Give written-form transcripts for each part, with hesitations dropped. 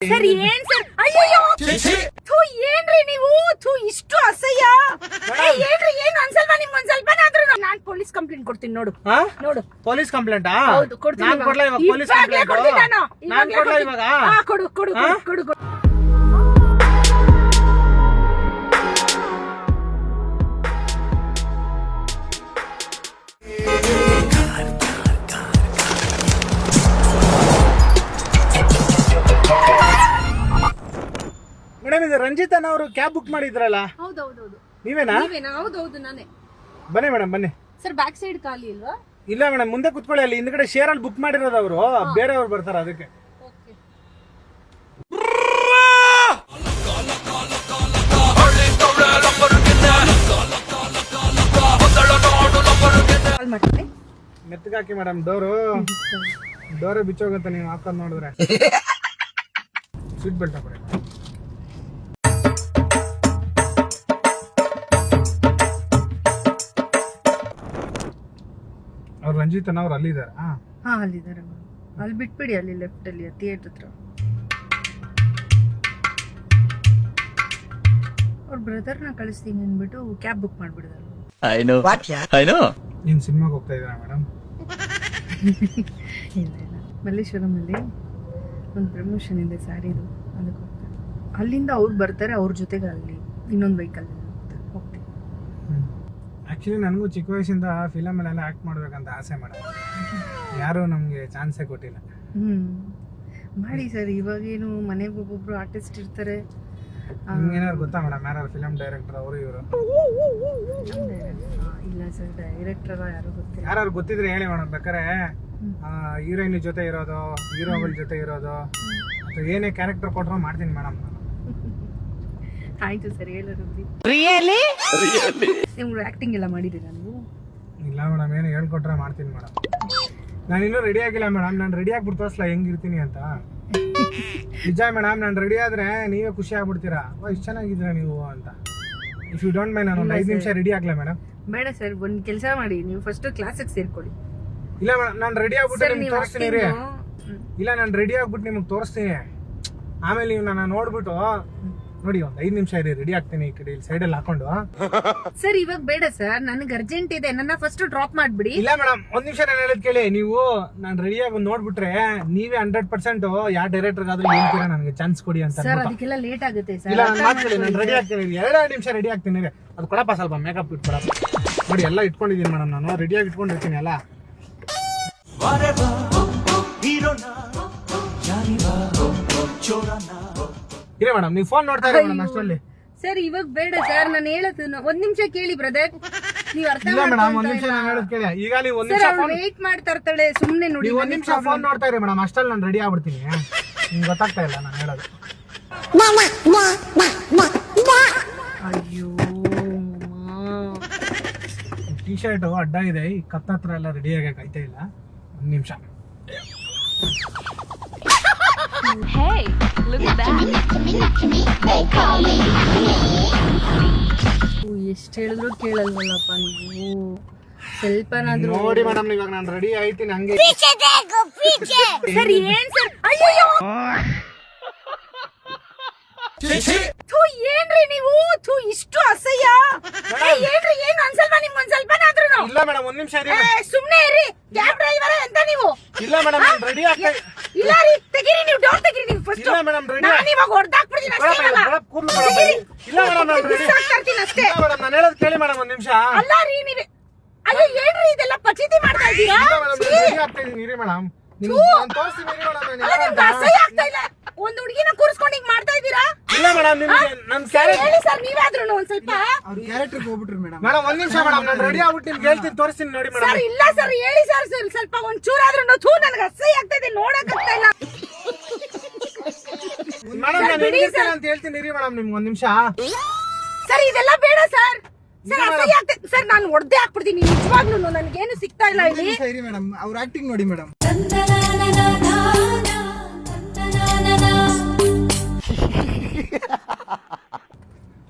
Sir ಏನ್ sir ಅಯ್ಯೋ ಥೂ ಏನ್ರಿ ನೀವು ಥೂ ಇಷ್ಟು ಅಸಹ್ಯ ಏನ್ರಿ ಏನು ಅನ್ಸಲ್ವಾ ನಿಮ್ಗೆ ಒಂದ್ ಸ್ವಲ್ಪನಾದ್ರೂ ನಾನ್ ಪೊಲೀಸ್ ಕಂಪ್ಲೇಂಟ್ ಕೊಡ್ತೀನಿ ನೋಡು ನೋಡು ಪೊಲೀಸ್ ಕಂಪ್ಲೇಂಟಾ ಹೌದು ಕೊಡ್ತೀನಿ ನಾನು ಕೊಡ್ಲಾ ಇವಾಗ ಪೊಲೀಸ್ ಕಂಪ್ಲೇಂಟ್ ನಾನು ಕೊಡ್ಲಾ ಇವಾಗ ಕೊಡು ಕೊಡು ಕೊಡು ಕೊಡು ಮೇಡಮ್ ಇದು ರಂಜಿತನ್ ಅವರು ಕ್ಯಾಬ್ ಬುಕ್ ಮಾಡಿದ್ರಲ್ಲ ಹೌದೌದೌದು ನೀವೇನಾ ಹೌದೌದು ನಾನೇ ಬನ್ನಿ ಮೇಡಮ್ ಬನ್ನಿ ಸರ್ ಬ್ಯಾಕ್ ಸೈಡ್ ಖಾಲಿ ಇಲ್ವಾ ಇಲ್ಲ ಮೇಡಮ್ ಮುಂದೆ ಕುತ್ಕೊಳ್ಳಿ ಅಲ್ಲಿ ಹಿಂದ್ಗಡೆ ಶೇರ್ ಅಲ್ಲಿ ಬುಕ್ ಮಾಡಿರೋದು ಅವರು ಬೇರೆಯವ್ರು ಬರ್ತಾರ ಅದಕ್ಕೆ ಓಕೆ ಕಾಲ್ ಮಾಡ್ತೀನಿ ಮೆತ್ತಗಾಕಿ ಮೇಡಮ್ ಡೋರು ಬಿಚ್ಚೋಗಂತ ನೀವು ಹಾಕೊಂಡ್ ನೋಡಿದ್ರೆ ಸೀಟ್ ಬೆಲ್ಟ್ ಹಾಕೊಳ್ಳಿ ಅವ್ರು ರಂಜಿತನ್ ಅವ್ರು ಅಲ್ಲಿದ್ದಾರೆ ಹಾ ಅಲ್ಲಿದ್ದಾರೆ ಅಲ್ಲಿ ಬಿಟ್ಬಿಡಿ ಅಲ್ಲಿ ಲೆಫ್ಟ್ ಅಲ್ಲಿ ಥಿಯೇಟರ್ ಹತ್ರ ಅವ್ರ ಬ್ರದರ್ನ ಕಳಿಸ್ತೀನಿ ಅಂದ್ಬಿಟ್ಟು ಕ್ಯಾಬ್ ಬುಕ್ ಮಾಡ್ಬಿಡಿದಾರೆ ನೀನ್ ಸಿನಿಮಾಗೆ ಹೋಗ್ತಾ ಇದ್ದೀರಾ ಮೇಡಮ್ ಇಲ್ಲ ಇಲ್ಲ ಮಲ್ಲೇಶ್ವರಂ ಅಲ್ಲಿ ಒಂದು ಪ್ರಮೋಷನ್ ಇದೆ ಸ್ಯಾರಿದು ಅದಕ್ಕೆ ಹೋಗ್ತಾರೆ ಅಲ್ಲಿಂದ ಅವ್ರು ಬರ್ತಾರೆ ಅವ್ರ ಜೊತೆಗೆ ಅಲ್ಲಿ ಇನ್ನೊಂದು ವೆಹಿಕಲ್ ಹೋಗ್ತೀವಿ ಆಕ್ಚುಲಿ ನನಗೂ ಚಿಕ್ಕ ವಯಸ್ಸಿಂದ ಫಿಲಮ್ ಅಲ್ಲೆಲ್ಲ ಆಕ್ಟ್ ಮಾಡ್ಬೇಕಂತ ಆಸೆ ಮೇಡಮ್ ಯಾರು ನಮ್ಗೆ ಚಾನ್ಸೇ ಕೊಟ್ಟಿಲ್ಲ ಮಾಡಿ ಸರ್ ಇವಾಗೇನು ಮನೆಗೆ ಒಬ್ಬೊಬ್ರು ಆರ್ಟಿಸ್ಟ್ ಇರ್ತಾರೆ ಏನಾದ್ರು ಗೊತ್ತಾ ಮೇಡಮ್ ಯಾರು ಫಿಲಮ್ ಡೈರೆಕ್ಟರ್ ಅವರು ಇವರು ಇಲ್ಲ ಸರ್ ಡೈರೆಕ್ಟರ್ ಯಾರು ಗೊತ್ತಿಲ್ಲ ಯಾರು ಗೊತ್ತಿದ್ರೆ ಹೇಳಿ ಮೇಡಮ್ ಬೇಕಾರೆ ಹೀರೋಯಿನ್ ಜೊತೆ ಇರೋದು ಹೀರೋಗಳ ಜೊತೆ ಇರೋದು ಅಥವಾ ಏನೇ ಕ್ಯಾರೆಕ್ಟರ್ ಕೊಟ್ಟರು ಮಾಡ್ತೀನಿ ಮೇಡಮ್ ನಾನು ಆಯ್ತು ಸರ್ ಹೇಳೋದು ನಿಮ್ಗೆ ಆಕ್ಟಿಂಗ್ ಎಲ್ಲ ಮಾಡಿದ್ದೀರಾ ನೀವು ಇಲ್ಲ ಮೇಡಮ್ ಏನು ಹೇಳ್ಕೊಟ್ರೆ ಮಾಡ್ತೀನಿ ಮೇಡಮ್ ನಾನು ಇನ್ನೂ ರೆಡಿ ಆಗಿಲ್ಲ ಮೇಡಮ್ ನಾನು ರೆಡಿ ಆಗ್ಬಿಟ್ಟು ತೋರಿಸ್ಲಾ ಹೆಂಗಿರ್ತೀನಿ ಅಂತ ನಿಜ ಮೇಡಮ್ ನಾನು ರೆಡಿ ಆದ್ರೆ ನೀವೇ ಖುಷಿ ಆಗ್ಬಿಡ್ತೀರಾ ಇಷ್ಟು ಚೆನ್ನಾಗಿದ್ದೀರಾ ನೀವು ಅಂತ ಇಫ್ ಯು ಡೋಂಟ್ ಮೈಂಡ್ ನಾನು ಒಂದು 5 ನಿಮಿಷ ರೆಡಿ ಆಗ್ಲಾ ಮೇಡಮ್ ಬೇಡ ಸರ್ ಒಂದು ಕೆಲಸ ಮಾಡಿ ನೀವು ಫಸ್ಟ್ ಕ್ಲಾಸಿಗೆ ಸೇರ್ಕೊಳ್ಳಿ ಇಲ್ಲ ಮೇಡಮ್ ನಾನು ರೆಡಿ ಆಗ್ಬಿಟ್ಟು ನಿಮ್ಗೆ ತೋರಿಸ್ತೀನಿ ರೀ ಇಲ್ಲ ನಾನು ರೆಡಿ ಆಗ್ಬಿಟ್ಟು ನಿಮ್ಗೆ ತೋರಿಸ್ತೀನಿ ಆಮೇಲೆ ನೀವು ನನ್ನ ನೋಡ್ಬಿಟ್ಟು ನೋಡಿ ಒಂದು 5 ನಿಮಿಷ ಇರಿ ರೆಡಿ ಆಗ್ತೀನಿ ಈ ಕಡೆ ಸೈಡಲ್ಲಿ ಹಾಕೊಂಡು ಸರ್ ಇವಾಗ ಬೇಡ ಸರ್ ನನಗೆ ಅರ್ಜೆಂಟ್ ಇದೆ ನನ್ನ ಫಸ್ಟ್ ಡ್ರಾಪ್ ಮಾಡ್ಬಿಡಿ ಇಲ್ಲ ಮೇಡಮ್ ಒಂದ್ ನಿಮಿಷ ನಾನು ಹೇಳೋದ್ ಕೇಳಿ ನೀವು ನಾನು ರೆಡಿಯಾಗಿ ನೋಡ್ಬಿಟ್ರೆ ನೀವೇ 100% ಯಾವ ಡೈರೆಕ್ಟರ್ ಆದ್ರೂ ಹೇಳ್ತೀರಾ ನನಗೆ ಚಾನ್ಸ್ ಕೊಡಿ ಅಂತ ಸರ್ ಅದಕ್ಕೆಲ್ಲ ಲೇಟ್ ಆಗುತ್ತೆ ಸರ್ ಇಲ್ಲ ನಾನು ಮಾತಾಡಿ ನಾನು ರೆಡಿ ಆಗ್ತೀನಿ 2 ನಿಮಿಷ ರೆಡಿ ಆಗ್ತೀನಿ ಅದು ಕೊಡಪ್ಪ ಸ್ವಲ್ಪ ಮೇಕಪ್ ಇಟ್ಕೊಡಪ್ಪ ನೋಡಿ ಎಲ್ಲ ಇಟ್ಕೊಂಡಿದ್ದೀನಿ ಮೇಡಮ್ ನಾನು ರೆಡಿಯಾಗಿ ಇಟ್ಕೊಂಡಿರ್ತೀನಿ ಎಲ್ಲ ಇಲ್ಲ ಮೇಡಮ್ ನೀವು ಫೋನ್ ನೋಡ್ತಾ ಇರಿ ಮೇಡಮ್ ಅಷ್ಟರಲ್ಲಿ ಸರ್ ಇವಾಗ ಬೇಡ ಸರ್ ನಾನು ಹೇಳೋದು ಒಂದ್ ನಿಮಿಷ ಕೇಳಿ ಬ್ರದರ್ ನೀವು ಅರ್ಥ ಇಲ್ಲ ಮೇಡಮ್ ಒಂದ್ ನಿಮಿಷ ನಾನು ಹೇಳೋದು ಕೇಳಿ ಈಗ ನೀವು ಒಂದ್ ನಿಮಿಷ ಫೋನ್ ವೇಟ್ ಮಾಡ್ತಾ ಇರ್ತಾಳೆ ಸುಮ್ಮನೆ ನೋಡಿ ನೀವು ಒಂದ್ ನಿಮಿಷ ಫೋನ್ ನೋಡ್ತಾ ಇರಿ ಮೇಡಮ್ ಅಷ್ಟಲ್ಲಿ ನಾನು ರೆಡಿ ಆಗ್ಬಿಡ್ತೀನಿ ನಿಮ್ಗೆ ಗೊತ್ತಾಗ್ತಾ ಇಲ್ಲ ನಾನು ಹೇಳೋದು ಅಯ್ಯೋ ಟಿ ಶರ್ಟ್ ಅಡ್ಡ ಇದೆ ಈ ಕತ್ತತ್ರ ಎಲ್ಲ ರೆಡಿ ಆಗಕ್ಕೆ ಆಯ್ತಾ ಇಲ್ಲ ಒಂದ್ ನಿಮಿಷ Hey, look at that. ಎಷ್ಟು ಹೇಳಿದ್ರು ಕೇಳಲ್ವಲ್ಲಪ್ಪ ನೀವು ಸ್ವಲ್ಪನಾದ್ರೂ ನೋಡಿ ಮೇಡಮ್ ಇವಾಗ ನಾನು ರೆಡಿ ಆಯ್ತೀನಿ ಹಂಗೆ ಸರ್ ಏನ್ ಸರ್ ಅಯ್ಯೋ ಥೂ ಏನ್ರಿ ನೀವು ಥೂ ಇಷ್ಟು ಅಸಹ್ಯ ಏನ್ರಿ ಏನು ಅನ್ಸಲ್ವಾ ನಿಮ್ಗೆ ಒಂದ್ ಸ್ವಲ್ಪನಾದ್ರೂ ಇಲ್ಲ ಮೇಡಮ್ ಒಂದ್ ನಿಮಿಷ ಇರಿ ಸುಮ್ನೆ ಇರಿ ಕ್ಯಾಬ್ ಡ್ರೈವರ್ ಅಂತ ನೀವು ಇಲ್ಲ ಮೇಡಮ್ ನಾನು ರೆಡಿ ಆಗ್ತಾ ಇಲ್ಲ ರೀ ತೆಗೀರಿ ನೀವು ಡೋರ್ ತೆಗೀರಿ ನೀವು ಫಸ್ಟ್ ಇಲ್ಲ ಮೇಡಮ್ ರೆಡಿ ನಾನು ಇವಾಗ ಹೊಡೆದಾಕ್ಬಿಡ್ತೀನಿ ಅಷ್ಟೇ ಇಲ್ಲ ಮೇಡಮ್ ನಾನು ರೆಡಿ ತರ್ತೀನಿ ಅಷ್ಟೇ ಇಲ್ಲ ಮೇಡಮ್ ನಾನು ಹೇಳೋದು ಕೇಳಿ ಮೇಡಮ್ ಒಂದ್ ನಿಮಿಷ ಅಲ್ಲ ರೀ ನೀವೇ ಅಯ್ಯೋ ಏನ್ರಿ ಇದೆಲ್ಲ ಪಚಿತಿ ಮಾಡ್ತಾ ಇದ್ದೀರಾ ರೆಡಿ ಆಗ್ತಾ ಇದೀನಿ ಇರಿ ಮೇಡಮ್ ನಿಮ್ಗೆ ನಾನು ತೋರಿಸ್ತೀನಿ ಇರಿ ಮೇಡಮ್ ಅಲ್ಲ ನಿಮ್ಗೆ ಅಸಹ್ಯ ಆಗ್ತಾ ಇಲ್ಲ ಒಂದು ಹುಡುಗಿನ ಕೂರಿಸ್ಕೊಂಡು ಹಿಂಗ್ ಮಾಡ್ತಾ ಇದ್ದೀರಾ ಇಲ್ಲ ಮೇಡಮ್ ನಿಮ್ಗೆ ನನ್ನ ಕ್ಯಾರೆಕ್ಟರ್ ಹೇಳಿ ಸರ್ ನೀವಾದ್ರೂ ಒಂದ್ ಸ್ವಲ್ಪ ಅವ್ರ ಕ್ಯಾರೆಕ್ಟರ್ ಹೋಗ್ಬಿಟ್ರು ಮೇಡಮ್ ಮೇಡಮ್ ಒಂದ್ ನಿಮಿಷ ಮೇಡಮ್ ನಾನು ರೆಡಿ ಆಗ್ಬಿಟ್ಟು ನಿಮ್ಗೆ ಹೇಳ್ತೀನಿ ತೋರಿಸ್ತೀನಿ ನೋಡಿ ಮೇಡಮ್ ಸರ್ ಇಲ್ಲ ಸರ್ ಹೇಳಿ ಸರ್ ಸ್ವಲ್ಪ ಒಂದ್ ಚೂರಾದ್ರೂ ಥೂ ನನಗೆ ಅಸಹ್ಯ ಆಗ್ತಾ ಇದೆ ನೋಡಕ್ ಆಗ್ತಾ ಇಲ್ಲ ಮೇಡಮ್ ನಾನು ಹೆಂಗಿರ್ತೀನಿ ಅಂತ ಹೇಳ್ತೀನಿ ಇರಿ ಮೇಡಮ್ ನಿಮ್ಗೆ ಒಂದ್ ನಿಮಿಷ ಸರ್ ಇದೆಲ್ಲ ಬೇಡ ಸರ್ ಸರ್ ಅಸಹ್ಯ ಆಗ್ತದೆ ಸರ್ ನಾನು ಹೊಡೆದೇ ಹಾಕ್ಬಿಡ್ತೀನಿ ನಿಜವಾಗ್ಲೂ ನನಗೇನು ಸಿಗ್ತಾ ಇಲ್ಲ ಇಲ್ಲಿ ಸರಿ ಮೇಡಮ್ ಅವ್ರ ಆಕ್ಟಿಂಗ್ ನೋಡಿ ಮೇಡಮ್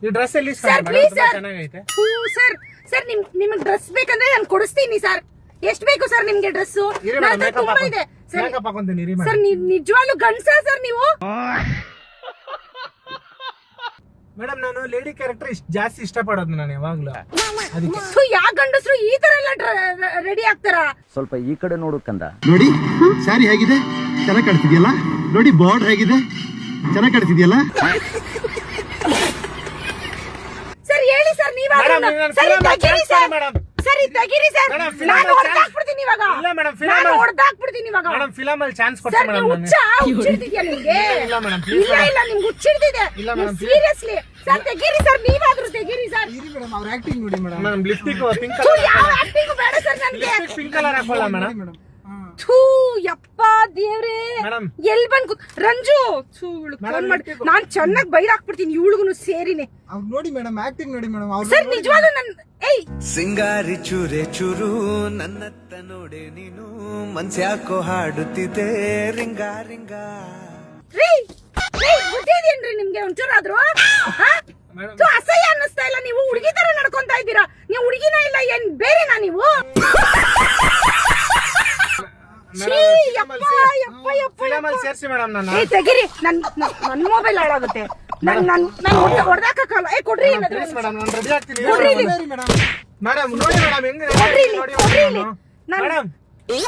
ಈ ಡ್ರೆಸ್ ಎಲ್ಲಿ ಸರ್ ಪ್ಲೀಸ್ ಸರ್ ಚೆನ್ನಾಗೈತೆ ಸರ್ ಸರ್ ನಿಮಗೆ ಡ್ರೆಸ್ ಬೇಕಂದ್ರೆ ನಾನು ಕೊಡಿಸ್ತೀನಿ ಸರ್ ಎಷ್ಟು ಬೇಕು ಸರ್ ನಿಮ್ಗೆ ಡ್ರೆಸ್ ಇರಿ madam, makeup ತುಂಬಾ ಇದೆ ಮೇಕಪ್ ಹಾಕೊಂತೀನಿ ರೀ ಸರ್ ನಿಜವಾಗ್ಲೂ ಗಂಡ್ಸ ಸರ್ ನೀವು? ಮೇಡಮ್ ನಾನು ಲೇಡಿ ಕ್ಯಾರೆಕ್ಟರ್ ಜಾಸ್ತಿ ಇಷ್ಟಪಡೋದು ನಾನು ಯಾವಾಗ್ಲೂ ಅದಕ್ಕೆ. ಯಾ ಗಂಡಸ್ರು ಈ ತರ ಎಲ್ಲ ರೆಡಿ ಆಗ್ತಾರ? ಸ್ವಲ್ಪ ಈ ಕಡೆ ನೋಡು ಕಂದ. ನೋಡಿ ಸ್ಯಾರಿ ಹೇಗಿದೆ, ಚೆನ್ನಾಗಿ ಕಾಣ್ತಿದ್ಯಲ್ಲ. ನೋಡಿ ಬಾರ್ಡರ್ ಹೇಗಿದೆ, ಚೆನ್ನಾಗಿ ಕಾಣ್ತಿದ್ಯಲ್ಲ. ಸರ್ ಹೇಳಿ ಸರ್ ನೀವಾದ್ರೂ ಸರಿ ತೆಗೀರಿ ಸರ್. ಸರಿ ತೆಗೀರಿ ಸರ್. ನಾನು ಹೊಡೆದಾಕ್ಬಿಡ್ತೀನಿ ಇವಾಗ. ನಾನು ಹೊಡೆದಾಕ್ಬಿಡ್ತೀನಿ ಇವಾಗ. ಮೇಡಮ್ ಫಿಲಮ್ ಅಲ್ಲಿ ಚಾನ್ಸ್ ಕೊಡ್ತೀನಿ ಸರ್ ಮೇಡಮ್. ನೀವು ಹುಚ್ಚಿಡ್ತಿದ್ಯಾ ನಿಮ್ಗೆ? ಇಲ್ಲ ಮೇಡಮ್ ಪ್ಲೀಸ್. ಇಲ್ಲ ನಿಮ್ಗೆ ಹುಚ್ಚಿಡ್ತಿದೆ. ಸೀರಿಯಸ್ಲಿ ಸರ್ ತೆಗೀರಿ ಸರ್, ನೀವಾದ್ರೂ ತೆಗೀರಿ ಸರ್. ಇರಿ ಮೇಡಮ್ ಅವ್ರ ಆಕ್ಟಿಂಗ್ ನೋಡಿ ಮೇಡಮ್. ಮೇಡಮ್ ಲಿಪ್ಸ್ಟಿಕ್ ಪಿಂಕ್ ಥು, ಯಾವ ಆಕ್ಟಿಂಗ್ ಬೇಡ ಸರ್ ನನಗೆ. ಪಿಂಕ್ ಕಲರ್ ಹಾಕೊಳ್ಳ ಮೇಡಮ್. ಮೇಡಮ್ ಥೂ ಯಪ್ಪ ದೇವ್ರೇ, ಮೇಡಮ್ ಎಲ್ ಬಂದ್ ರಂಜು ಫೋನ್ ಮಾಡಿ ನಾನ್ ಚೆನ್ನಾಗಿ ಬೈರ್ ಹಾಕ್ಬಿಡ್ತೀನಿ ಇವಳಿಗೂ ಸೇರಿನೇ. ಅವ್ರು ನೋಡಿ ಮೇಡಮ್ ಆಕ್ಟಿಂಗ್ ನೋಡಿ ಮೇಡಮ್. ಅವ್ರು ಸರ್ ನಿಜವಾಗ್ಲೂ ನನ್ ಏಯ್ ಸಿಂಗಾರಿ ಚೂರೆ ಚೂರು ನನ್ನತ್ತ ನೋಡೆ ನೀನು ಮನ್ಸ್ಯಾಕೋ ಹಾಡುತ್ತಿದೆ ರಿಂಗ ರಿಂಗ. ರೀ ಬುದ್ಧಿ ಇದೆಯೇನ್ರಿ ನಿಮ್ಗೆ ಒಂಚೂರಾದ್ರೂ? ಅಸಹ್ಯ ಅನ್ನಿಸ್ತಾ ಇಲ್ಲ. ನೀವು ಹುಡುಗಿ ತರ ನಡ್ಕೊಂತಾ ಇದ್ದೀರಾ. ನೀವು ಹುಡುಗಿನ ಇಲ್ಲ ಏನ್ ಬೇರೆನಾ ನೀವು? ಫಿಲಮ್ ಅಲ್ಲಿ ಸೇರಿಸಿ ಮೇಡಮ್ ನಾನು. ತೆಗಿರಿ, ನನ್ ಮೊಬೈಲ್ ಹಾಳಾಗುತ್ತೆ. ಹೊಡೆದಾಕಲ್ಲ. ಕೊಡ್ರಿ ಪ್ಲೀಸ್ ಮೇಡಮ್ ನಾನು ರೆಡಿ ಆಗ್ತೀನಿ. ಕೊಡ್ರಿ ಮೇಡಮ್ ಮೇಡಮ್ ನೋಡಿ ಮೇಡಮ್ ಹೆಂಗ್ ನೋಡಿ ಮೇಡಮ್ ಈ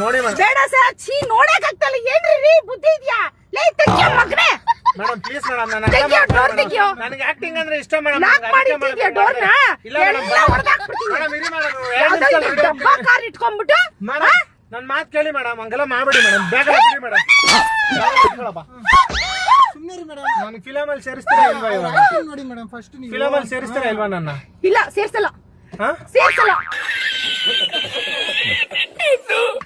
ನೋಡಿ ಮೇಡಮ್. ಬೇಡ ಸರ್, ಛೀ ನೋಡಕ್ ಆಗ್ತಲ್ಲ. ಏನ್ರಿ ರೀ ಬುದ್ಧಿ ಇದ್ಯಾ? ಲೇ ತೆಗಿಯೋ ಮಗನೇ. ಮೇಡಮ್ ಪ್ಲೀಸ್ ಮೇಡಮ್ ತೆಗಿಯೋ, ಡೋರ್ ತೆಗಿಯೋ. ನನಗೆ ಆಕ್ಟಿಂಗ್ ಅಂದ್ರೆ ಇಷ್ಟ ಮೇಡಮ್. ನಾಕ್ ಮಾಡಿದ್ಯಾ ಡೋರ್ನ? ಇಲ್ಲ ಮೇಡಮ್ ಎಲ್ಲ ಹೊಡೆದಾಕ್ಬಿಡ್ತೀನಿ. ಮೇಡಮ್ ಇರಿ ಮೇಡಮ್. ಯಾವ್ದೋ ಡಬ್ಬಾ ಕಾರ್ ಇಟ್ಕೊಂಡ್ಬಿಟ್ಟು ಮೇಡಮ್ ನನ್ ಮಾತು ಕೇಳಿ ಮೇಡಮ್. ಹಂಗೆಲ್ಲ ಮಾಡ್ಬೇಡಿ ಮೇಡಮ್. ಬೇಗ ಬಿಡಿ ಮೇಡಮ್. ಸುಮ್ಮನೆ ಮೇಡಮ್. ನಾನು ಫಿಲಮ್ ಅಲ್ಲಿ ಸೇರಿಸ್ತೀರಾ ಇಲ್ವಾ ಇವಾಗ? ಆಕ್ಟಿಂಗ್ ನೋಡಿ ಮೇಡಮ್ ಫಸ್ಟ್ ನೀವು. ಫಿಲಮ್ ಅಲ್ಲಿ ಸೇರಿಸ್ತೀರಾ ಇಲ್ವಾ ನನ್ನ? ಇಲ್ಲ ಸೇರ್ಸಲ್ಲ. ಹಾ ಸೇರ್ಸಲ್ಲ.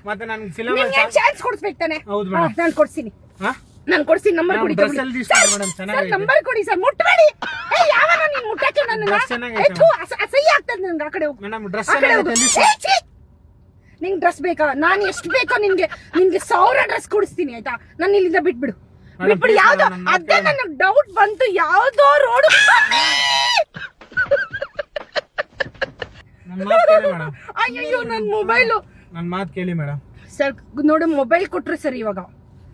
ಮತ್ತೆ ನನ್ ಫಿಲಮ್ ಅಲ್ಲಿ ನಿಮ್ಗೆ ಚಾನ್ಸ್ ಕೊಡ್ಸ್ಬೇಕು ತಾನೆ? ಹೌದು ಮೇಡಮ್. ನಾನು ಕೊಡ್ತೀನಿ. ಹಾ ನಾನು ಕೊಡ್ತೀನಿ. ನಂಬರ್ ಕೊಡಿ. ಡ್ರೆಸ್ ಅಲ್ಲಿ ಇಷ್ಟ ಮೇಡಮ್ ಚೆನ್ನಾಗಿದೆ. ನಂಬರ್ ಕೊಡಿ ಸರ್. ಮುಟ್ಬೇಡಿ. ಏ ಯಾವನ ನೀನ್ ಮುಟ್ಟಕ್ಕೆ ನನ್ನ? ಡ್ರೆಸ್ ಚೆನ್ನಾಗೈತೆ ಅಸಹ್ಯ ಆಗ್ತದೆ ನನ್ಗೆ. ಆ ಕಡೆ ಹೋಗು. ಮೇಡಮ್ ಡ್ರೆಸ್ ಆ ಕಡೆ ಹೋಗು. ಚೆನ್ನಾಗೈತೆ. ಏ, ಛೀ! ನಿಂಗೆ ಡ್ರೆಸ್ ಬೇಕಾ? ನಾನು ಎಷ್ಟು ಬೇಕೋ ನಿನ್ಗೆ 1000 ಡ್ರೆಸ್ ಕೊಡಿಸ್ತೀನಿ ಆಯ್ತಾ? ನಾನು ಇಲ್ಲಿಂದ ಬಿಟ್ಬಿಡು. ಬಿಟ್ಬಿಡು. ಯಾವ್ದೋ ಅದೇ ನನಗೆ ಡೌಟ್ ಬಂತು. ಯಾವ್ದೋ ರೋಡ್ ನನ್ನ ಮಾತು ಕೇಳಿ ಮೇಡಮ್. ಅಯ್ಯೋ ನನ್ ಮೊಬೈಲು. ನನ್ನ ಮಾತು ಕೇಳಿ ಮೇಡಮ್. ಸರ್ ನೋಡಿ ಮೊಬೈಲ್ ಕೊಟ್ರು ಸರ್ ಇವಾಗ.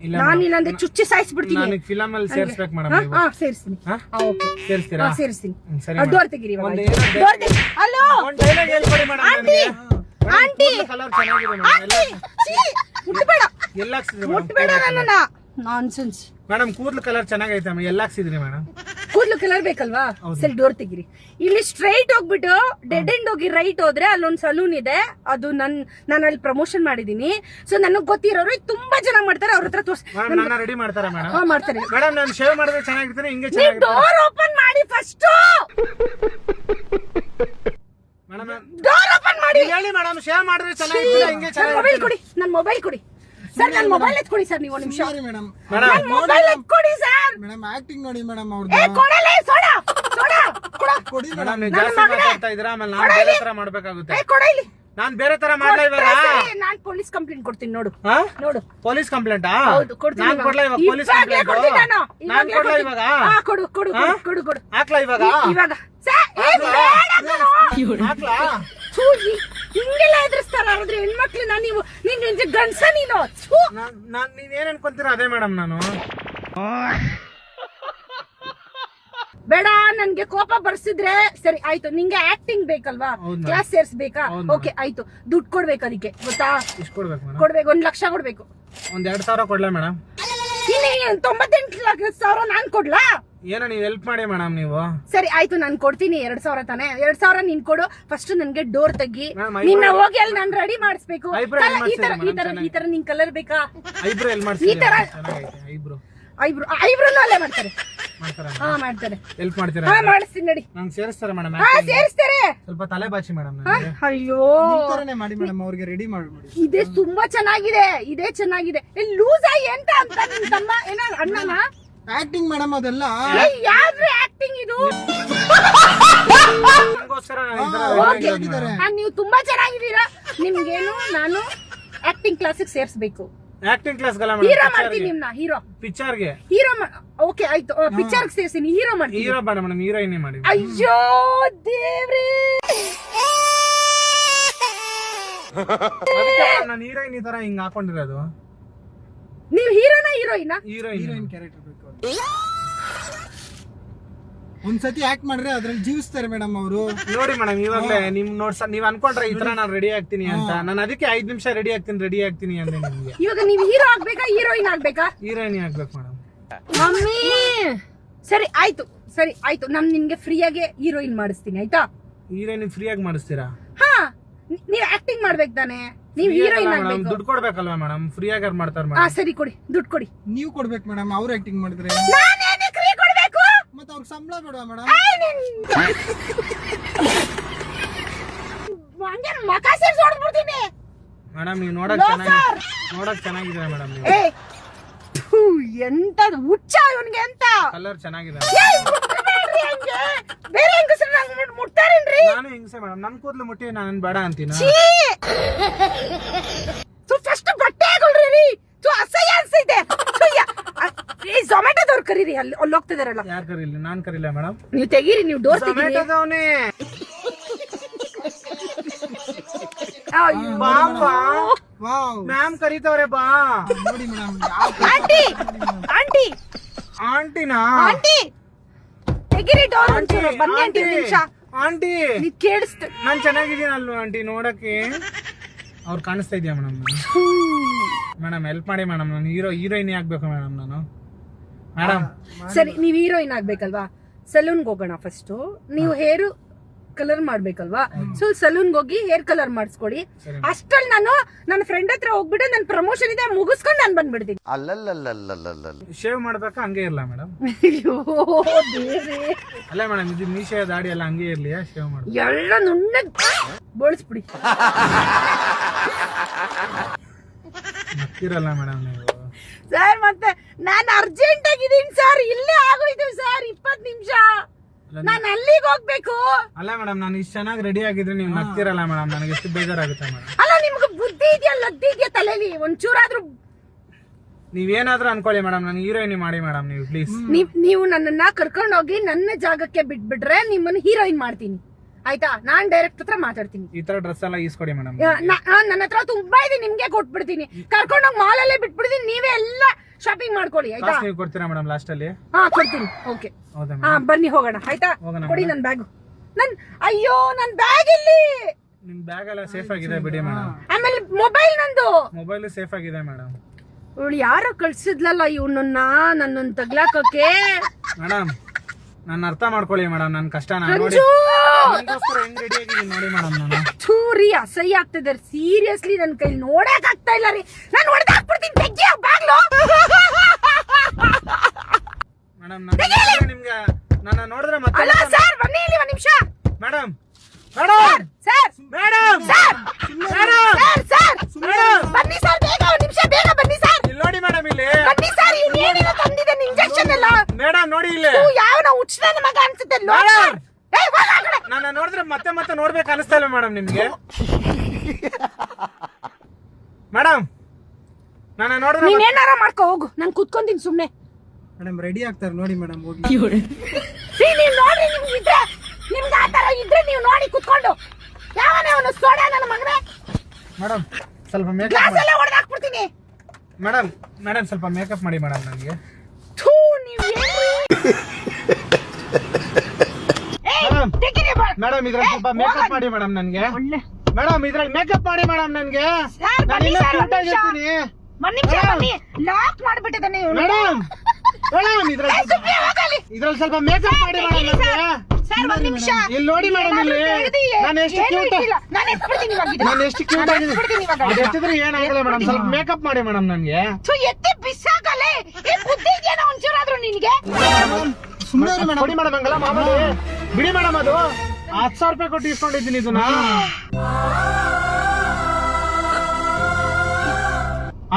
ಇಲ್ಲ ನಾನು ಇಲ್ಲಂದ್ರೆ ಚುಚ್ಚಿ ಸಾಯಿಸ್ಬಿಡ್ತೀನಿ. ನನಗೆ ಫಿಲಮ್ ಅಲ್ಲಿ ಸೇರಿಸ್ಬೇಕು ಮೇಡಮ್. ನೀವು ಹಾ ಸೇರಿಸ್ತೀನಿ. ಹಾ? ಓಕೆ ಸೇರಿಸ್ತೀರಾ? ಸೇರಿಸ್ತೀನಿ. ಸರಿ ಡೋರ್ ತೆಗೀರಿ ಇವಾಗ. ಒಂದು ಏನೋ ಡೋರ್ ತೆಗೀರಿ. ಹಲೋ ಒಂದು ಡೈಲಾಗ್ ಹೇಳ್ಕೊಡಿ ಮೇಡಮ್ ಆಂಟಿ. ನನಗೆ. ಆಂಟಿ ಕಲರ್ ಚೆನ್ನಾಗಿದೆ ಮೇಡಮ್. ಆಂಟಿ ಛೀ ಮುಟ್ಬೇಡ. ಎಲ್ಲ ಹಾಕ್ಸಿದ್ರಿ ಮುಟ್ಬೇಡ ನನ್ನನ್ನ. ನಾನ್ಸೆನ್ಸ್. ಮೇಡಮ್ ಕೂದಲು ಕಲರ್ ಚೆನ್ನಾಗೈತೆ ಎಲ್ಲ ಹಾಕ್ಸಿದ್ರಿ ಮೇಡಮ್. ಕೂದಲು ಕಲರ್ ಬೇಕಲ್ವಾ? ಸರಿ ಡೋರ್ ತೆಗಿರಿ. ಇಲ್ಲಿ ಸ್ಟ್ರೈಟ್ ಹೋಗ್ಬಿಟ್ಟು ಡೆಡ್ ಎಂಡ್ ಹೋಗಿ ರೈಟ್ ಹೋದ್ರೆ ಅಲ್ಲೊಂದು ಸಲೂನ್ ಇದೆ. ಅದು ನಾನು ಅಲ್ಲಿ ಪ್ರಮೋಷನ್ ಮಾಡಿದೀನಿ. ಸೊ ನನಗ್ ಗೊತ್ತಿರೋರು ತುಂಬಾ ಜನ ಮಾಡ್ತಾರೆ. ಅವ್ರ ಹತ್ರ ನನ್ನ ರೆಡಿ ಮಾಡ್ತಾರೆ ಮೇಡಮ್. ಮಾಡ್ತಾರೆ ಮೇಡಮ್ ನಾನು ಶೇವ್ ಮಾಡಿದ್ರೆ ಚೆನ್ನಾಗಿರ್ತೀನಿ. ಹಿಂಗೆ ನೀವು ಚೆನ್ನಾಗಿರ್ತೀನಿ ಡೋರ್ ಓಪನ್ ಮಾಡಿ ಫಸ್ಟ್. ಮೇಡಮ್. ಡೋರ್ ಓಪನ್ ಮಾಡಿ. ಹೇಳಿ ಮೇಡಮ್ ಶೇವ್ ಮಾಡಿದ್ರೆ ಚೆನ್ನಾಗಿರ್ತೀನಿ. ಹಿಂಗೆ ನನ್ನ ಮೊಬೈಲ್ ಕೊಡಿ. ನನ್ನ ಮೊಬೈಲ್ ಕೊಡಿ ಸರ್. ನನ್ನ ಮೊಬೈಲ್ ಎತ್ಕೊಡಿ ಸರ್. ನೀವು ಒಂದು ನಿಮಿಷ. ಮೇಡಮ್ ನನ್ನ ಮೊಬೈಲ್ ಎತ್ಕೊಡಿ ಸರ್. ಮೇಡಮ್ ಆಕ್ಟಿಂಗ್ ನೋಡಿ ಮೇಡಮ್ ಏ ಅವ್ರದ್ದು. ಕೊಡಲೇ ಸೋಡಾ ಸೋಡಾ ಕೊಡ. ಕೊಡಿ ಮೇಡಮ್ ಮೇಡಮ್. ನೀವು ಜಾಸ್ತಿ ಮಾತಾಡ್ತಾ ಇದ್ದೀರಾ. ಆಮೇಲೆ ನಾನು ಬೇರೆ ತರ ಮಾಡ್ಬೇಕಾಗುತ್ತೆ. ಏ ಕೊಡ ಇಲ್ಲಿ. ನಾನು ಬೇರೆ ತರ ಮಾಡ್ಲಾ ಇವಾಗ? ನಾನು ಪೊಲೀಸ್ ಕಂಪ್ಲೇಂಟ್ ಕೊಡ್ತೀನಿ ನೋಡು. ಹಾ ನೋಡು. ಪೊಲೀಸ್ ಕಂಪ್ಲೇಂಟಾ? ಹೌದು ಕೊಡ್ತೀನಿ. ನಾನು ಕೊಡ್ಲಾ ಇವಾಗ ಪೊಲೀಸ್ ಇವಾಗ್ಲೇ ಕೊಡ್ತೀನಿ ಕಂಪ್ಲೇಂಟ್? ನಾನು. ನಾನು ಕೊಡ್ಲಾ ಇವಾಗ? ಹಾ ಕೊಡು ಕೊಡು ಕೊಡು ಕೊಡು. ಹಾಕ್ಲಾ ಇವಾಗ? ಇವಾಗ ಸರ್ ಏ ಬೇಡ ಕಣೋ. ಹಾಕ್ಲಾ? ಥೂ, ಹಿಂಗೆಲ್ಲ ಎದುರಿಸ್ತಾರ ಆದ್ರೆ ಹೆಣ್ಮಕ್ಳನ್ನ ನೀವು? ನಿನ್ ಗಂಡ್ಸ ನೀನು? ಥೂ. ನಾನು ನೀವೇನ್ ಅನ್ಕೊಂತೀರಾ ಅದೇ ಮೇಡಮ್. ನಾನು ಬೇಡ ನನ್ಗೆ ಕೋಪ ಬರ್ಸಿದ್ರೆ ಸರಿ ಆಯ್ತು. ನಿಂಗೆ ಆಕ್ಟಿಂಗ್ ಬೇಕಲ್ವಾ? ಹೌದು. ಕ್ಲಾಸ್ ಸೇರ್ಸ್ಬೇಕಾ? ಹೌದು. ಓಕೆ ಆಯ್ತು. ದುಡ್ಡು ಕೊಡ್ಬೇಕು ಅದಕ್ಕೆ ಗೊತ್ತಾ? ಇಷ್ಟು ಕೊಡ್ಬೇಕು ಮೇಡಮ್. ಕೊಡ್ಬೇಕು. 1 ಲಕ್ಷ ಕೊಡ್ಬೇಕು. ಒಂದ್ 2,000 ಕೊಡ್ಲಾ ಮೇಡಮ್? ಇನ್ನು 98,00,000 ನಾನ್ ಕೊಡ್ಲಾ? ಏನೋ ನೀವು ಹೆಲ್ಪ್ ಮಾಡಿ ಮೇಡಮ್. ನೀವು ಸರಿ ಆಯ್ತು ನಾನು ಕೊಡ್ತೀನಿ. 2,000 ತಾನೆ? 2,000 ನೀನ್ ಕೊಡು. ಫಸ್ಟ್ ನನ್ಗೆ ಡೋರ್ ತೆಗಿ. Ma'am, ನಿನ್ನ ಹೋಗಿ ಅಲ್ಲಿ ನಾನು ರೆಡಿ ಮಾಡಿಸ್ಬೇಕು. Eyebrow ಎಲ್ಲಿ ಮಾಡ್ಸಿದ್ದೀರಾ ಈ ತರ ನಿನ್ ಕಲರ್ ಬೇಕಾ? ಐಬ್ರೋ ಎಲ್ಲಿ ಈ ಮಾಡ್ತೀರಾ? ತರ ಚೆನ್ನಾಗೈತೆ ಐಬ್ರೋ. ಐಬ್ರೋನು ಅಲ್ಲೇ ಮಾಡ್ತಾರೆ. ಮಾಡ್ತಾರಾ? ಹಾ ಮಾಡ್ತಾರೆ. ಹೆಲ್ಪ್ ಮಾಡ್ತೀರಾ? ಹಾ ಮಾಡಿಸ್ತೀನಿ ನಡಿ. ನಂಗೆ ಸೇರಿಸ್ತಾರೆ ಮೇಡಮ್. ಹಾ ಸೇರಿಸ್ತಾರೆ. ಸ್ವಲ್ಪ ತಲೆ ಬಾಚಿ ಮೇಡಮ್. ಅಯ್ಯೋ ಈ ತರನೇ ಮಾಡಿ ಮೇಡಮ್ ಅವ್ರಿಗೆ ರೆಡಿ ಮಾಡಿ. ಇದೇ ತುಂಬಾ ಚೆನ್ನಾಗಿದೆ. ಇದೇ ಚೆನ್ನಾಗಿದೆ. ಲೂಸ್ ಎಂತ ಅಂತ ನಿನ್ ತಮ್ಮ ಏನ ಅಣ್ಣನ? ಆಕ್ಟಿಂಗ್ ಮೇಡಮ್ ಅದೆಲ್ಲ. ಯಾವ್ದು ಆಕ್ಟಿಂಗ್ ಇದು? ನಿಮ್ಗೋಸ್ಕರ ನಾನು ಈ ತರ Okay. ಆಗಿದ್ದಾರೆ. ನೀವು ತುಂಬಾ ಚೆನ್ನಾಗಿದ್ದೀರಾ. ನಿಮ್ಗೇನು ನಾನು ಆಕ್ಟಿಂಗ್ ಕ್ಲಾಸಿಗೆ ಸೇರ್ಸ್ಬೇಕು. ಆಕ್ಟಿಂಗ್ ಕ್ಲಾಸ್ಗಲ್ಲ ಹೀರೋ ಮೇಡಮ್. ಮಾಡ್ತೀನಿ ನಿಮ್ನ. ಹೀರೋ ಪಿಕ್ಚರ್ಗೆ ಹೀರೋ ಓಕೆ ಆಯ್ತು. ಪಿಕ್ಚರ್ಗೆ ಸೇರ್ತೀನಿ. ಹೀರೋ ಮಾಡ್ತೀನಿ. ಹೀರೋ ಬೇಡ ಮೇಡಮ್. ಹೀರೋಯಿನ್ ಮಾಡಿ. ಅಯ್ಯೋ ದೇವ್ರೇ. ನಾನು ಹೀರೋಯಿನ್ ಈ ತರ ಹಿಂಗ್ ಹಾಕೊಂಡಿರೋದು. ನೀವ್ ಹೀರೋನಾ ಹೀರೋಯಿನಾ? ಹೀರೋಯಿನ್ ಹೀರೋಯಿನ್ ಕ್ಯಾರೆಕ್ಟರ್ ಬೇಕು ಅವ್ರಿಗೆ. ಒಂದ್ಸತಿ ಆಕ್ಟ್ ಮಾಡ್ರೆ ಅದ್ರಲ್ಲಿ ಜೀವಿಸ್ತಾರೆ ಮೇಡಮ್ ಅವರು. ನೋಡಿ ಮೇಡಮ್, ಇವಾಗ್ಲೇ ನೀವ್ ನೀವ್ ಅನ್ಕೊಂಡ್ರೆ ಈ ತರ ನಾನು ರೆಡಿ ಆಗ್ತೀನಿ ಅಂತ. ನಾನು ಅದಕ್ಕೆ 5 ನಿಮಿಷ ರೆಡಿ ಆಗ್ತೀನಿ ಅಂದ್ರೆ ನಿಮ್ಗೆ. ಇವಾಗ ನೀವ್ ಹೀರೋ ಆಗ್ಬೇಕಾ ಹೀರೋಯಿನ್ ಆಗ್ಬೇಕಾ? ಹೀರೋಯಿನ್ ಆಗ್ಬೇಕು ಮೇಡಮ್. ಮಮ್ಮಿ ಸರಿ ಆಯ್ತು ನಾನ್ ನಿನ್ಗೆ ಫ್ರೀಯಾಗೆ ಹೀರೋಯಿನ್ ಮಾಡಿಸ್ತೀನಿ ಆಯ್ತಾ? ಹೀರೋಯಿನ್ ಫ್ರೀ ಆಗಿ ಮಾಡಿಸ್ತೀರಾ? ಹಾ, ನೀವ್ ಆಕ್ಟಿಂಗ್ ಮಾಡ್ಬೇಕು ತಾನೆ, ನೀವ್ ಹೀರೋಯಿನ್ ಆಗ್ಬೇಕು. ದುಡ್ಡು ಕೊಡ್ಬೇಕಲ್ವಾ ಮೇಡಮ್? ಫ್ರೀ ಆಗಿ ಮಾಡ್ತಾರ ಹಾ ಮೇಡಮ್. ಸರಿ ಕೊಡಿ, ದುಡ್ಡು ಕೊಡಿ. ನೀವು ಕೊಡ್ಬೇಕು ಮೇಡಮ್, ಅವ್ರು ಆಕ್ಟಿಂಗ್ ಮಾಡಿದ್ರೆ. ನಾನೇನಕ್ಕೆ ಫ್ರೀ ಕೊಡ್ಬೇಕು? ಮತ್ತೆ ಅವ್ರಿಗೆ ಸಂಬಳ ಬೇಡ ಮೇಡಮ್? ಹಂಗೆ ಮಕ ಸೇರ್ಸಿ ಹೊಡ್ಬಿಡ್ತೀನಿ ಮೇಡಮ್ ನೀವು ನೋಡಕ್ ಚೆನ್ನಾಗಿದೆ ಮೇಡಮ್. ನೀವು ಏ ಥು, ಎಂತದು ಹುಚ್ಚ ಇವನ್ಗೆ ಅಂತ. ಕಲರ್ ಚೆನ್ನಾಗಿದೆ. ಏ, ಮುಟ್ಬೇಡ್ರಿ ಹಂಗೆ. ಬೇರೆ ಹೆಂಗಸ್ರು ನಂಗೆ ಮುಟ್ತಾರೇನ್ರಿ? ನಾನು ಹಿಂಗ್ಸೆ ಮೇಡಮ್, ನನ್ ಕೂದ್ಲು ಮುಟ್ಟಿ ನಾನು ಬೇಡ ಅಂತೀನ. ಫಸ್ಟ್ ಬಟ್ಟೆ ಹಾಕೊಳ್ರಿ. ಅಸಹ್ಯ ಅನ್ಸಿದೆ. ಈ ಝೊಮ್ಯಾಟೋದವ್ರು ಕರೀರಿ, ಅಲ್ಲಿ ಹೋಗ್ತಿದಾರಲ್ಲ. ಯಾರು ಕರೀಲಿ? ನಾನ್ ಕರೀಲ ಮೇಡಮ್. ನೀವು ತೆಗೀರಿ, ನೀವು ಡೋರ್ ತೆಗೀರಿ. ಝೊಮ್ಯಾಟೋದವನೇ ವಾವ್, ಮ್ಯಾಮ್ ಕರೀತವ್ರೆ, ಬಾ. ನೋಡಿ ಮೇಡಮ್. ಆಂಟಿ ಆಂಟಿ ಆಂಟಿನಾ? ಆಂಟಿ ತೆಗೀರಿ ಡೋರ್. ಬನ್ನಿ ಆಂಟಿ, ಒಂದು ನಿಮಿಷ. ಆಂಟಿ ನೀವ್ ಕೇಳಿಸ್ತ. ನಾನ್ ಚೆನ್ನಾಗಿದ್ದೀನಲ್ವ ಆಂಟಿ ನೋಡಕ್ಕೆ? ಅವ್ರು ಕಾಣಿಸ್ತಾ ಇದೆಯಾ ಮೇಡಮ್? ಮೇಡಮ್ ಹೆಲ್ಪ್ ಮಾಡಿ ಮೇಡಮ್, ನಾನು ಹೀರೋಯಿನ್ ಆಗ್ಬೇಕು ಮೇಡಮ್ ನಾನು. ಮೇಡಮ್ ಸರಿ, ನೀವ್ ಹೀರೋಯಿನ್ ಆಗ್ಬೇಕಲ್ವಾ? ಸಲೂನ್ಗೆ ಹೋಗೋಣ ಫಸ್ಟ್. ನೀವು ಹೇರ್ ಕಲರ್ ಮಾಡ್ಬೇಕಲ್ವಾ? ಸೊ ಸಲೂನ್ಗೆ ಹೋಗಿ ಹೇರ್ ಕಲರ್ ಮಾಡಿಸ್ಕೊಡಿ. ಅಷ್ಟ್ರಲ್ಲಿ ನಾನು ನನ್ನ ಫ್ರೆಂಡ್ ಹತ್ರ ಹೋಗ್ಬಿಟ್ಟು ನನ್ನ ಪ್ರಮೋಷನ್ ಇದೆ ಮುಗಿಸ್ಕೊಂಡು ನಾನು ಬಂದ್ಬಿಡ್ತೀನಿ. ಶೇವ್ ಮಾಡ್ಬೇಕಾ ಹಂಗೆ ಇರ್ಲಾ ಮೇಡಮ್? ಅಯ್ಯೋ ದೇವ್ರೇ. ಅಲ್ಲ ಮೇಡಮ್, ಇದು ಮೀಸೆ ದಾಡಿ ಎಲ್ಲ ಹಂಗೆ ಇರ್ಲಿಯಾ? ಶೇವ್ ಮಾಡ್ಬೇಕು. ಎಲ್ಲ ನುಣ್ಣಗ್ ಬೋಳಿಸ್ಬಿಡಿ. ಮತ್ತಿರಲ್ಲ ಮೇಡಮ್ ನೀವು. ಸರ್ ಮತ್ತೆ ನಾನು ಅರ್ಜೆಂಟ್ ಆಗಿದ್ದೀನಿ ಸರ್, ಇಲ್ಲೇ ಆಗೋಯ್ತು ಸರ್ 20 ನಿಮಿಷ. ನಾನು ಅಲ್ಲಿಗೆ ಹೋಗ್ಬೇಕು. ಅಲ್ಲ ಮೇಡಮ್, ನಾನು ಇಷ್ಟು ಚೆನ್ನಾಗಿ ರೆಡಿ ಆಗಿದ್ರೆ ನೀವು ನಗ್ತಿರಲ್ಲ ಮೇಡಮ್, ನನಗೆ ಎಷ್ಟು ಬೇಜಾರಾಗುತ್ತೆ ಮೇಡಮ್. ಅಲ್ಲ ನಿಮ್ಗೆ ಬುದ್ಧಿ ಇದೆಯಾ, ಲದ್ದಿ ಇದೆಯಾ ತಲೆಲಿ? ಒಂಚೂರಾದ್ರೂ ನೀವೇನಾದ್ರೂ ಅನ್ಕೊಳ್ಳಿ ಮೇಡಮ್, ನಾನು ಹೀರೋಯಿನ್ ಮಾಡಿ ಮೇಡಮ್ ನೀವು ಪ್ಲೀಸ್. ನೀವು ನನ್ನನ್ನ ಕರ್ಕೊಂಡು ಹೋಗಿ ನನ್ನ ಜಾಗಕ್ಕೆ ಬಿಟ್ಬಿಟ್ರೆ ನಿಮ್ಮನ್ನ ಹೀರೋಯಿನ್ ಮಾಡ್ತೀನಿ ಆಯ್ತಾ? ನಾನ್ ಡೈರೆಕ್ಟ್ ಹತ್ರ ಮಾತಾಡ್ತೀನಿ. ಈ ತರ ಡ್ರೆಸ್ ಎಲ್ಲ ಈಸ್ಕೊಡಿ ಮೇಡಮ್. ನನ್ನ ಹತ್ರ ತುಂಬಾ ಇದೆ, ನಿಮ್ಗೆ ಕೊಟ್ಬಿಡ್ತೀನಿ. ಕರ್ಕೊಂಡೋಗಿ ಮಾಲ್ ಅಲ್ಲೇ ಬಿಟ್ಬಿಡ್ತೀನಿ, ನೀವೇ ಎಲ್ಲ ಶಾಪಿಂಗ್ ಮಾಡ್ಕೊಳ್ಳಿ ಆಯ್ತಾ? ನೀವು ಕೊಡ್ತೀರಾ ಮೇಡಮ್ ಲಾಸ್ಟ್ ಅಲ್ಲಿ? ಹಾ ಕೊಡ್ತೀನಿ. ಓಕೆ, ಹೌದಾ ಹಾ ಬನ್ನಿ ಹೋಗೋಣ ಆಯ್ತಾ? ಹೋಗೋಣ ಕೊಡಿ ನನ್ ಬ್ಯಾಗ್. ಅಯ್ಯೋ ನನ್ ಬ್ಯಾಗ್ ಇಲ್ಲಿ. ನಿಮ್ ಬ್ಯಾಗ್ ಎಲ್ಲ ಸೇಫ್ ಆಗಿದೆ ಬಿಡಿ ಮೇಡಮ್. ಆಮೇಲೆ ಮೊಬೈಲ್ ನಂದು. ಮೊಬೈಲ್ ಸೇಫ್ ಆಗಿದೆ ಮೇಡಮ್. ಇವಳು ಯಾರೋ ಕಳ್ಸಿದ್ಲಲ್ಲ ಇವನನ್ನ ನನ್ನನ್ನು ತಗ್ಲಾಕಕ್ಕೆ. ಮೇಡಮ್ ನನ್ನ ಅರ್ಥ ಮಾಡ್ಕೊಳ್ಳಿ ಮೇಡಮ್, ನನ್ ಕಷ್ಟ ನೋಡಿ ರಂಜು! ಹೆಂಗ್ ರೆಡಿ ಆಗಿದ್ದೀನಿ ನೋಡಿ ಮೇಡಮ್. ನಾನು ಚೂರಿ ಅಸಹ್ಯ ಆಗ್ತಿದೆ ಸೀರಿಯಸ್ಲಿ, ನನ್ ಕೈ ನೋಡಕ್ ಆಗ್ತಾ ಇಲ್ಲ ರೀ. ನಾನು ಹೊಡೆದು ಹಾಕ್ಬಿಡ್ತೀನಿ, ತೆಗಿಯೋ ಬ್ಯಾಗ್ಲು. ಮೇಡಮ್ ನಿಮ್ಗೆ ನನ್ನ ನೋಡಿದ್ರೆ ಮತ್ತೆ ಅಲ್ಲ ಸರ್, ಬನ್ನಿ ಇಲ್ಲಿ ಒಂದ್ ನಿಮಿಷ. Madam madam sir madam sir madam sir ಬನ್ನಿ ಸರ್, ಬೇಗ ಒಂದ್ ನಿಮಿಷ, ಬೇಗ ಬನ್ನಿ ಸರ್. ಇಲ್ಲಿ ನೋಡಿ ಮೇಡಮ್, ಇಲ್ಲಿ ಬನ್ನಿ ಸರ್, ಏನಿಲ್ಲ ತಂದಿದ್ದೇನೆ ಇಂಜೆಕ್ಷನ್ ಎಲ್ಲ. ಮೇಡಮ್ ನೋಡಿ ಇಲ್ಲಿ. ಯಾವ ಹುಚ್ಚನ ಮಗ ಅನ್ಸುತ್ತೆ ಮೇಡಮ್, ನನ್ನ ನೋಡಿದ್ರೆ ಮತ್ತೆ ಮತ್ತೆ ನೋಡ್ಬೇಕು ಅನಿಸ್ತಾ ಇಲ್ಲ ಮೇಡಮ್ ನಿಮ್ಗೆ? ಮೇಡಮ್ ನನ್ನ ನೋಡಿದ್ರೆ ನೀನ್ ಏನಾರ ಮಾಡ್ಕೊ ಹೋಗು, ನಾನು ಕುತ್ಕೊಂತೀನಿ ಸುಮ್ನೆ. ಮೇಡಮ್ ರೆಡಿ ಆಗ್ತಾರೆ ನೋಡಿ ಮೇಡಮ್, ಹೋಗಿ. ನೀವ್ ನೋಡ್ರಿ, ನಿಮ್ಗೆ ಆತರ ಇದ್ರೆ ನೀವು ನೋಡಿ ಕುತ್ಕೊಂಡು. ಯಾವನೇ ಅವನು ಸೋಡಾ ನನ್ನ ಮಗನೇ. ಮೇಡಮ್ ಸ್ವಲ್ಪ ಮೇಕಪ್ ಗ್ಲಾಸ್ ಎಲ್ಲ ಹೊಡೆದು ಹಾಕ್ಬಿಡ್ತೀನಿ. ಮೇಡಮ್ ಸ್ವಲ್ಪ ಮೇಕಪ್ ಮಾಡಿ ಮೇಡಮ್ ನನಗೆ. ಥೂ, ನೀವ್ ಮೇಡಮ್ ಇದ್ರಲ್ಲಿ ಸ್ವಲ್ಪ ಮೇಕಪ್ ಮಾಡಿ ಮೇಡಮ್ ನನ್ಗೆ. ಮೇಡಮ್ ಇದ್ರಲ್ಲಿ ಮೇಕಪ್ ಮಾಡಿ ಮೇಡಮ್ ನನ್ಗೆ. ನಾನು ಇನ್ನೂ ಕ್ಯೂಟ್ ಆಗಿರ್ತೀನಿ. ಲಾಕ್ ಮಾಡ್ಬಿಟ್ಟಿದ್ದಾನೆ ಮೇಡಮ್ ಇದ್ರಲ್ಲಿ ಸ್ವಲ್ಪ ಮೇಕಪ್ ಮಾಡಿ ಮೇಡಮ್ ನನ್ಗೆ. ಇಲ್ಲಿ ನೋಡಿ ಮೇಡಮ್, ಇಲ್ಲಿ ನಾನು ಎಷ್ಟು ಕ್ಯೂಟ್ ಆಗಿದೆ. ಅದು ಎತ್ತಿದ್ರೆ ಏನಾಗಲ್ಲ ಮೇಡಮ್, ಸ್ವಲ್ಪ ಮೇಕಪ್ ಮಾಡಿ ಮೇಡಮ್ ನನ್ಗೆ. ಎತ್ತಿ ಬಿಸಾಕಲೆ ಬುದ್ಧಿ ಇದೆಯಾ ಒಂಚೂರಾದ್ರೂ ನಿನ್ಗೆ? ಸುಮ್ಮನೆ ಕೊಡಿ ಮೇಡಮ್, ಹಂಗಲ್ಲ ಮಾಮೂಲಿ ಬಿಡಿ ಮೇಡಮ್. ಅದು 10,000 ರೂಪಾಯಿ ಕೊಟ್ಟು ಇಸ್ಕೊಂಡಿದ್ದೀನಿ ಇದನ್ನ.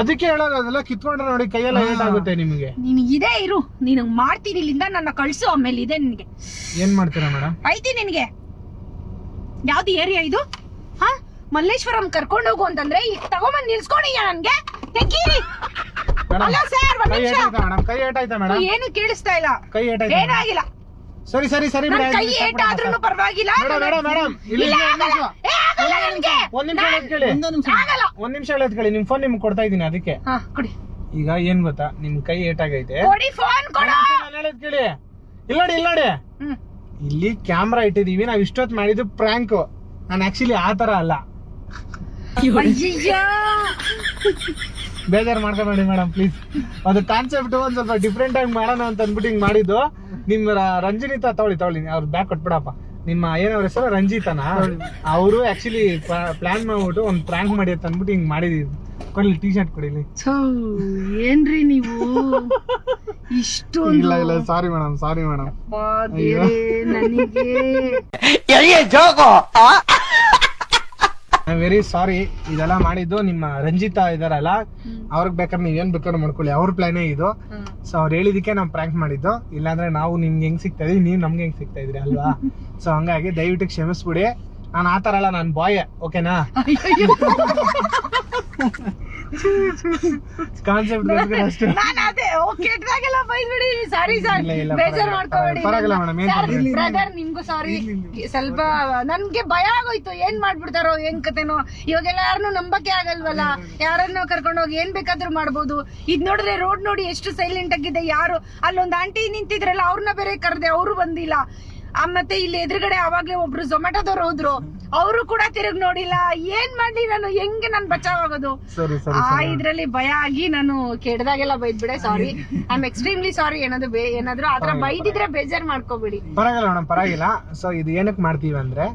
ಅದಕ್ಕೆ ಹೇಳೋದು, ಅದೆಲ್ಲ ಕಿತ್ಕೊಂಡ್ರೆ ನೋಡಿ ಕೈಯೆಲ್ಲ ಏಟಾಗುತ್ತೆ ನಿಮಗೆ. ನೀನ್ ಇದೇ ಇರು, ನೀನು ಮಾಡ್ತೀನಿ ಇಲ್ಲಿಂದ, ನನ್ನ ಕಳ್ಸು. ಆಮೇಲೆ ಇದೆ ನಿನ್ಗೆ. ಏನ್ ಮಾಡ್ತೀರಾ ಮೇಡಮ್? ಐತಿ ನಿನ್ಗೆ. ಯಾವ್ದು ಏರಿಯಾ ಇದು? ಹಾ, ಮಲ್ಲೇಶ್ವರಂ ಕರ್ಕೊಂಡು ಹೋಗು ಅಂತಂದ್ರೆ ಈಗ ತಗೊಂಬಂದ್ ನಿಲ್ಸ್ಕೊಂಡಿಯ ನನ್ಗೆ. ತೆಗೀರಿ. ಅಲ್ಲ ಸರ್, ಒಂದ್ ನಿಮಿಷ. ಮೇಡಮ್ ಕೈ ಏಟಾಯ್ತಾ ಮೇಡಮ್? ಏನು ಕೇಳಿಸ್ತಾ ಇಲ್ಲ. ಕೈ ಏಟಾಯ್ತಾ? ಏನೂ ಆಗಿಲ್ಲ. ಸರಿ ನನ್ ಕೈ ಏಟಾದ್ರೂ ಪರವಾಗಿಲ್ಲ. ಮೇಡಮ್ ಇಲ್ಲಿ ಒಂದ್ ನಿಮಿಷ ಹೇಳೋದ್ ಕೇಳಿ. ಆಗಲ್ಲ. ಒಂದ್ ನಿಮಿಷ ಹೇಳೋದ್ ಕೇಳಿ. ನಿಮ್ ಫೋನ್ ನಿಮ್ಗೆ ಕೊಡ್ತಾ ಇದೀನಿ ಅದಕ್ಕೆ. ಹಾ ಕೊಡಿ. ಈಗ ಏನ್ ಗೊತ್ತಾ, ನಿಮ್ ಕೈ ಏಟಾಗೈತೆ. ಕೊಡಿ ಫೋನ್ ಕೊಡು. ನಾನ್ ಹೇಳೋದ್ ಕೇಳಿ. ಇಲ್ಲ ನೋಡಿ ಇಲ್ಲಿ ಕ್ಯಾಮ್ರಾ ಇಟ್ಟಿದೀವಿ, ನಾವ್ ಇಷ್ಟೊತ್ತು ಮಾಡಿದ್ದು ಪ್ರ್ಯಾಂಕ್. ನಾನು ಆಕ್ಚುಲಿ ಆ ತರ ಅಲ್ಲ. ಅಯ್ಯಯ್ಯ. ಬೇಜಾರು ಮಾಡ್ಕೊಬೇಡಿ ಮೇಡಮ್ ಪ್ಲೀಸ್. ಅದು ಕಾನ್ಸೆಪ್ಟ್ ಒಂದ್ ಸ್ವಲ್ಪ ಡಿಫ್ರೆಂಟ್ ಆಗಿ ಮಾಡೋಣ ಅಂತ ಅನ್ಬಿಟ್ಟು ಹಿಂಗ್ ಮಾಡಿದ್ದು. ನಿಮ್ ರಂಜನಿತಾ ತಗೊಳ್ಳಿ ಅವ್ರ ಬ್ಯಾಗ್ ಕೊಟ್ಬಿಡಪ್ಪ. ನಿಮ್ಮ ಏನವ್ರ ಹೆಸರು ರಂಜಿತನಾ? ಅವರು ಆಕ್ಚುಲಿ ಪ್ಲಾನ್ ಮಾಡ್ಬಿಟ್ಟು ಒಂದ್ ಪ್ರ್ಯಾಂಕ್ ಮಾಡಿ ಅಂತ ಅನ್ಬಿಟ್ಟು ಹಿಂಗ್ ಮಾಡಿದೀವಿ. ಕೊಡ್ಲಿ ಟೀ ಶರ್ಟ್ ಕೊಡಿಲಿ. ಏನ್ರಿ ನೀವು ಇಷ್ಟು? ಇಲ್ಲ ಸಾರಿ ಮೇಡಮ್ ನನಗೆ ವೆರಿ ಸಾರಿ. ಇದೆಲ್ಲ ಮಾಡಿದ್ದು ನಿಮ್ಮ ರಂಜಿತಾ ಇದಾರಲ್ಲ, ಅವ್ರಿಗೆ ಬೇಕಾದ್ರೆ ನೀವ್ ಏನ್ ಬೇಕಾದ್ರೆ ಮಾಡ್ಕೊಳ್ಳಿ, ಅವ್ರ ಪ್ಲಾನೇ ಇದು. ಸೊ ಅವ್ರು ಹೇಳಿದಕ್ಕೆ ನಾವು ಪ್ರ್ಯಾಂಕ್ ಮಾಡಿದ್ದು. ಇಲ್ಲಾಂದ್ರೆ ನಾವು ನಿಮ್ಗೆ ಹೆಂಗ್ ಸಿಗ್ತಾ ಇದೀವಿ, ನೀವ್ ನಮ್ಗೆ ಹೆಂಗ್ ಸಿಗ್ತಾ ಇದ್ರಿ ಅಲ್ವಾ? ಸೊ ಹಂಗಾಗಿ ದಯವಿಟ್ಟು ಕ್ಷಮಿಸ್ಬಿಡಿ. ನಾನು ಆತರ ಅಲ್ಲ, ನಾನು ಬಾಯ್, ಓಕೆನಾ? ಕಾನ್ಸೆಪ್ಟ್ ಅಷ್ಟೇ. ನಾನು ಅದೇ ಕೆಟ್ಟದಾಗೆಲ್ಲ ಬೈದ್ಬಿಡಿ. ಸಾರಿ ಸರ್, ಬೇಜಾರ್ ಮಾಡ್ಕೋಬೇಡಿ. ಪರವಾಗಿಲ್ಲ ಮೇಡಮ್, ಬ್ರದರ್ ನಿಮ್ಗೂ ಸಾರಿ. ಸ್ವಲ್ಪ ನನ್ಗೆ ಭಯ ಆಗೋಯ್ತು, ಏನ್ ಮಾಡ್ಬಿಡ್ತಾರೋ ಏನ್ ಕತೆನೋ. ಇವಾಗೆಲ್ಲ ಯಾರನ್ನು ನಂಬಕ್ಕೆ ಆಗಲ್ವಲ್ಲ, ಯಾರನ್ನು ಕರ್ಕೊಂಡೋಗಿ ಏನ್ ಬೇಕಾದ್ರೂ ಮಾಡ್ಬೋದು. ಇದ್ ನೋಡಿದ್ರೆ ರೋಡ್ ನೋಡಿ ಎಷ್ಟು ಸೈಲೆಂಟ್ ಆಗಿದೆ. ಯಾರು ಅಲ್ಲೊಂದ್ ಆಂಟಿ ನಿಂತಿದ್ರಲ್ಲ, ಅವ್ರನ್ನ ಬೇರೆ ಕರ್ದೆ, ಅವರು ಬಂದಿಲ್ಲ. ಮತ್ತೆ ಇಲ್ಲಿ ಎದುರುಗಡೆ ಅವಾಗ್ಲೇ ಒಬ್ರು ಝೊಮ್ಯಾಟೋದವ್ರು ಹೋದ್ರು, ಅವರು ಕೂಡ ತಿರುಗ್ ನೋಡಿಲ್ಲ. ಏನ್ ಮಾಡ್ಲಿ ನಾನು, ಹೆಂಗೆ ನಾನ್ ಬಚಾವ್ ಆಗೋದು? ಆ ಇದ್ರಲ್ಲಿ ಭಯ ಆಗಿ ನಾನು ಕೆಡ್ದಾಗೆಲ್ಲ ಬೈದ್ಬಿಡೆ. ಸಾರಿ, ಐ ಆಮ್ ಎಕ್ಸ್ಟ್ರೀಮ್ಲಿ ಸಾರಿ. ಏನಾದ್ರು ಆತರ ಬೈದಿದ್ರೆ ಬೇಜಾರ್ ಮಾಡ್ಕೋಬೇಡಿ. ಪರವಾಗಿಲ್ಲ ಮೇಡಮ್, ಪರವಾಗಿಲ್ಲ. ಸೊ ಇದು ಏನಕ್ಕೆ ಮಾಡ್ತೀವಿ ಅಂದ್ರೆ,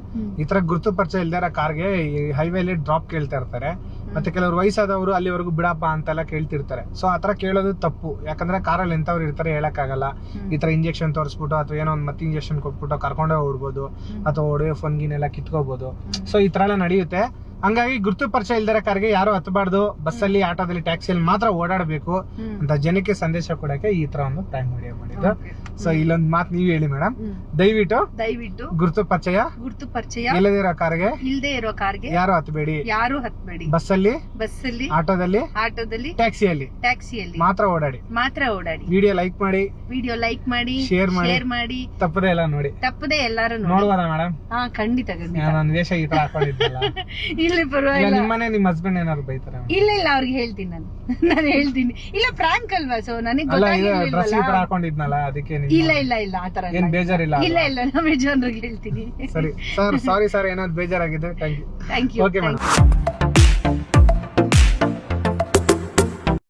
ಈ ತರ ಗುರುತು ಪರಿಚಯ ಇಲ್ದಾರ ಕಾರ್ಗೆ ಹೈವೇಲಿ ಡ್ರಾಪ್ ಕೇಳ್ತಾ ಇರ್ತಾರೆ. ಮತ್ತೆ ಕೆಲವರು ವಯಸ್ಸಾದವರು ಅಲ್ಲಿವರೆಗೂ ಬಿಡಪ್ಪ ಅಂತೆಲ್ಲ ಕೇಳ್ತಿರ್ತಾರೆ. ಸೊ ಆತರ ಕೇಳೋದು ತಪ್ಪು. ಯಾಕಂದ್ರೆ ಕಾರಲ್ಲಿ ಎಂತವ್ರು ಇರ್ತಾರೆ ಹೇಳಕ್ಕಾಗಲ್ಲ. ಈ ತರ ಇಂಜೆಕ್ಷನ್ ತೋರಿಸ್ಬಿಟ್ಟು ಅಥವಾ ಏನೋ ಒಂದ್ ಮತ್ತೆ ಇಂಜೆಕ್ಷನ್ ಕೊಟ್ಬಿಟ್ಟು ಕರ್ಕೊಂಡೇ ಹೋಗ್ಬೋದು, ಅಥವಾ ಒಡವೆ ಫೋನ್ ಗಿನೆಲ್ಲ ಕಿತ್ಕೋಬಹುದು. ಸೊ ಈ ತರ ಎಲ್ಲ ನಡೆಯುತ್ತೆ. ಹಂಗಾಗಿ ಗುರುತು ಪರಿಚಯ ಇಲ್ದಿರೋ ಕಾರ್ಗೆ ಯಾರು ಹತ್ತಬಾರ್ದು. ಬಸ್ಸಲ್ಲಿ, ಆಟೋದಲ್ಲಿ, ಟ್ಯಾಕ್ಸಿಯಲ್ಲಿ ಮಾತ್ರ ಓಡಾಡಬೇಕು ಅಂತ ಜನಕ್ಕೆ ಸಂದೇಶ ಕೊಡಕ್ಕೆ ಈ ತರ ಒಂದು ಪ್ಲಾನ್ ಮಾಡಿದ್ದು. ಸೊ ಇಲ್ಲೊಂದ್ ಮಾತು ನೀವ್ ಹೇಳಿ ಮೇಡಮ್, ದಯವಿಟ್ಟು ಗುರುತು ಪರಿಚಯ ಇಲ್ಲದೇ ಇರೋ ಕಾರ್ಗೆ ಯಾರು ಹತ್ಬೇಡಿ. ಬಸ್ಸಲ್ಲಿ, ಆಟೋದಲ್ಲಿ, ಟ್ಯಾಕ್ಸಿಯಲ್ಲಿ ಮಾತ್ರ ಓಡಾಡಿ. ವಿಡಿಯೋ ಲೈಕ್ ಮಾಡಿ, ಶೇರ್ ಮಾಡಿ, ತಪ್ಪದೆ ಎಲ್ಲ ನೋಡಿ. ನೋಡ್ಬೋದಾ ಮೇಡಮ್? ಖಂಡಿತ ನನ್ನ ವೇಷ ಈ ತರ ಹಾಕೊಂಡಿದ್ದಲ್ಲ. ಇಲ್ಲ ಪರವಾಗಿಲ್ಲ. ನಿಮ್ಮನೆ ನಿಮ್ ಹಸ್ಬೆಂಡ್ ಏನಾದ್ರು ಬೈತಾರೆ? ಇಲ್ಲ ಅವ್ರಿಗೆ ಹೇಳ್ತೀನಿ ನಾನು ಹೇಳ್ತೀನಿ. ಇಲ್ಲ ಪ್ರಾಂಕ್ ಅಲ್ವಾ, ಸೊ ನನಗೆ ಡ್ರೆಸ್ ಈ ತರ ಹಾಕೊಂಡಿದ್ನಲ್ಲ, ಅದಕ್ಕೆ ಇಲ್ಲ ಆತರ ಏನ್ ಬೇಜಾರಿಲ್ಲ? ಇಲ್ಲ ನಮ್ಮ ಯಜಮಾನ್ರಿಗೆ ಹೇಳ್ತೀನಿ. ಸರಿ ಸರ್, ಸಾರಿ ಏನಾದ್ರು ಬೇಜಾರಾಗಿದೆ. Thank you. Thank you. Okay madam.